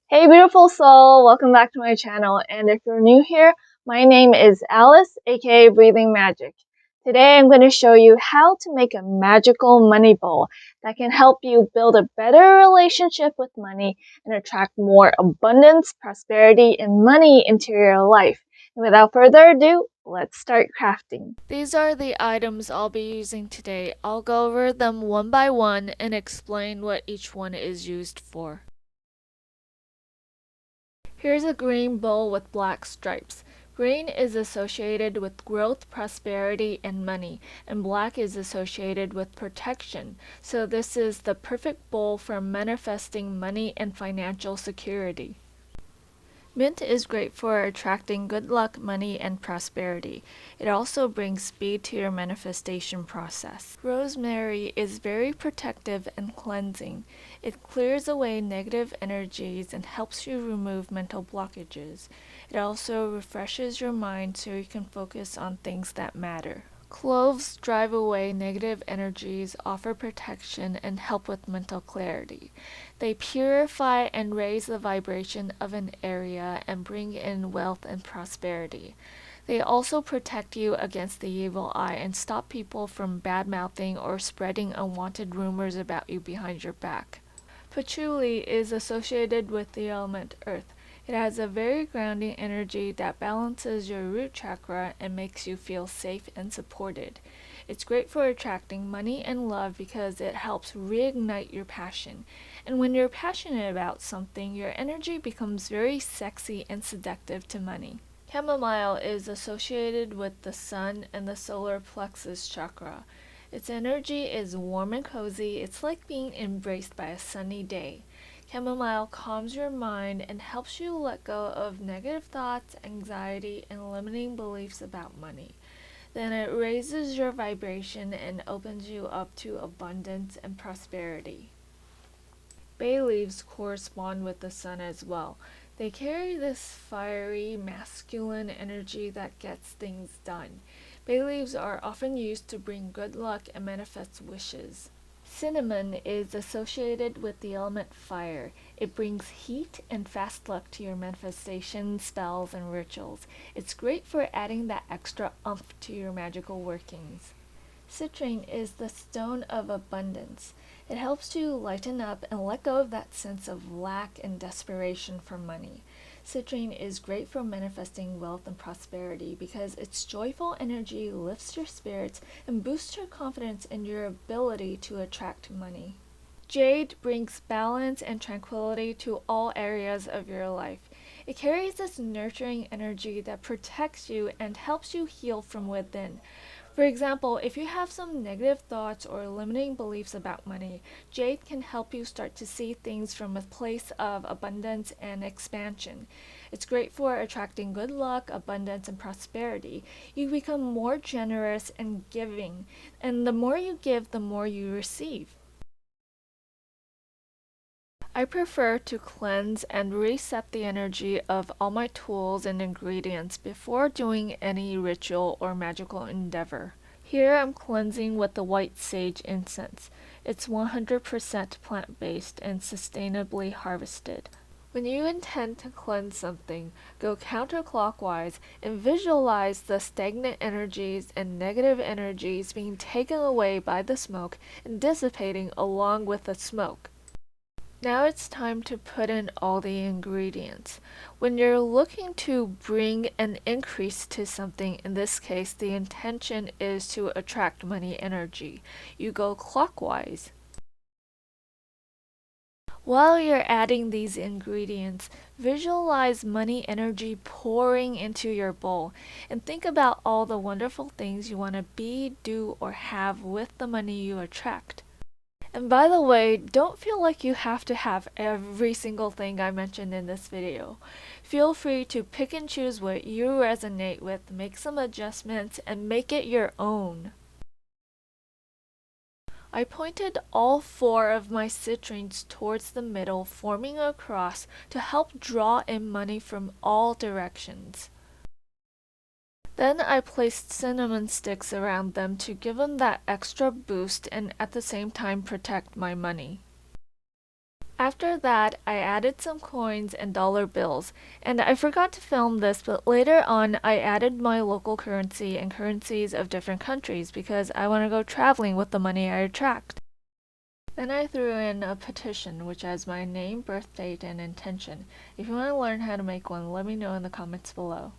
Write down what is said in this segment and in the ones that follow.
Hey beautiful soul, welcome back to my channel, and if you're new here, my name is Alice, aka Breathing Magic. Today I'm going to show you how to make a magical money bowl that can help you build a better relationship with money and attract more abundance, prosperity, and money into your life. And without further ado, let's start crafting. These are the items I'll be using today. I'll go over them one by one and explain what each one is used for. Here's a green bowl with black stripes. Green is associated with growth, prosperity, and money, and black is associated with protection. So this is the perfect bowl for manifesting money and financial security. Mint is great for attracting good luck, money, and prosperity. It also brings speed to your manifestation process. Rosemary is very protective and cleansing. It clears away negative energies and helps you remove mental blockages. It also refreshes your mind so you can focus on things that matter. Cloves drive away negative energies, offer protection, and help with mental clarity. They purify and raise the vibration of an area and bring in wealth and prosperity. They also protect you against the evil eye and stop people from bad-mouthing or spreading unwanted rumors about you behind your back. Patchouli is associated with the element earth. It has a very grounding energy that balances your root chakra and makes you feel safe and supported. It's great for attracting money and love because it helps reignite your passion. And when you're passionate about something, your energy becomes very sexy and seductive to money. Chamomile is associated with the sun and the solar plexus chakra. Its energy is warm and cozy. It's like being embraced by a sunny day. Chamomile calms your mind and helps you let go of negative thoughts, anxiety, and limiting beliefs about money. Then it raises your vibration and opens you up to abundance and prosperity. Bay leaves correspond with the sun as well. They carry this fiery, masculine energy that gets things done. Bay leaves are often used to bring good luck and manifest wishes. Cinnamon is associated with the element fire. It brings heat and fast luck to your manifestation, spells, and rituals. It's great for adding that extra oomph to your magical workings. Citrine is the stone of abundance. It helps you lighten up and let go of that sense of lack and desperation for money. Citrine is great for manifesting wealth and prosperity because its joyful energy lifts your spirits and boosts your confidence in your ability to attract money. Jade brings balance and tranquility to all areas of your life. It carries this nurturing energy that protects you and helps you heal from within. For example, if you have some negative thoughts or limiting beliefs about money, jade can help you start to see things from a place of abundance and expansion. It's great for attracting good luck, abundance, and prosperity. You become more generous and giving, and the more you give, the more you receive. I prefer to cleanse and reset the energy of all my tools and ingredients before doing any ritual or magical endeavor. Here I'm cleansing with the white sage incense. It's 100% plant-based and sustainably harvested. When you intend to cleanse something, go counterclockwise and visualize the stagnant energies and negative energies being taken away by the smoke and dissipating along with the smoke. Now it's time to put in all the ingredients. When you're looking to bring an increase to something, in this case the intention is to attract money energy, you go clockwise. While you're adding these ingredients, visualize money energy pouring into your bowl and think about all the wonderful things you want to be, do, or have with the money you attract. And by the way, don't feel like you have to have every single thing I mentioned in this video. Feel free to pick and choose what you resonate with, make some adjustments, and make it your own. I pointed all 4 of my citrines towards the middle, forming a cross to help draw in money from all directions. Then I placed cinnamon sticks around them to give them that extra boost and at the same time protect my money. After that, I added some coins and dollar bills. And I forgot to film this, but later on I added my local currency and currencies of different countries because I want to go traveling with the money I attract. Then I threw in a petition which has my name, birth date, and intention. If you want to learn how to make one, let me know in the comments below.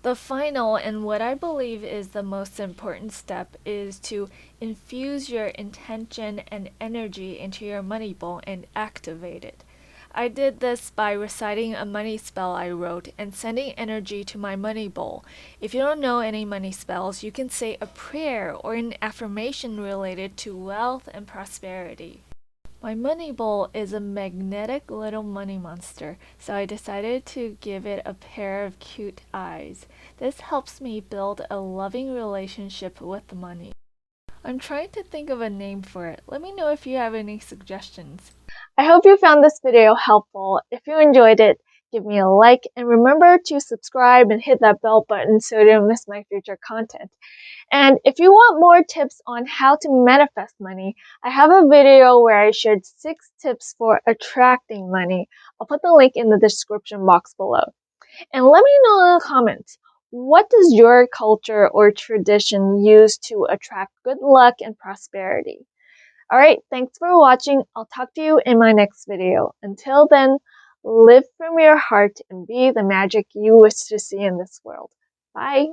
The final and what I believe is the most important step is to infuse your intention and energy into your money bowl and activate it. I did this by reciting a money spell I wrote and sending energy to my money bowl. If you don't know any money spells, you can say a prayer or an affirmation related to wealth and prosperity. My money bowl is a magnetic little money monster, so I decided to give it a pair of cute eyes. This helps me build a loving relationship with money. I'm trying to think of a name for it. Let me know if you have any suggestions. I hope you found this video helpful. If you enjoyed it, give me a like and remember to subscribe and hit that bell button so you don't miss my future content. And if you want more tips on how to manifest money, I have a video where I shared 6 tips for attracting money. I'll put the link in the description box below. And let me know in the comments, what does your culture or tradition use to attract good luck and prosperity? Alright, thanks for watching. I'll talk to you in my next video. Until then, live from your heart and be the magic you wish to see in this world. Bye!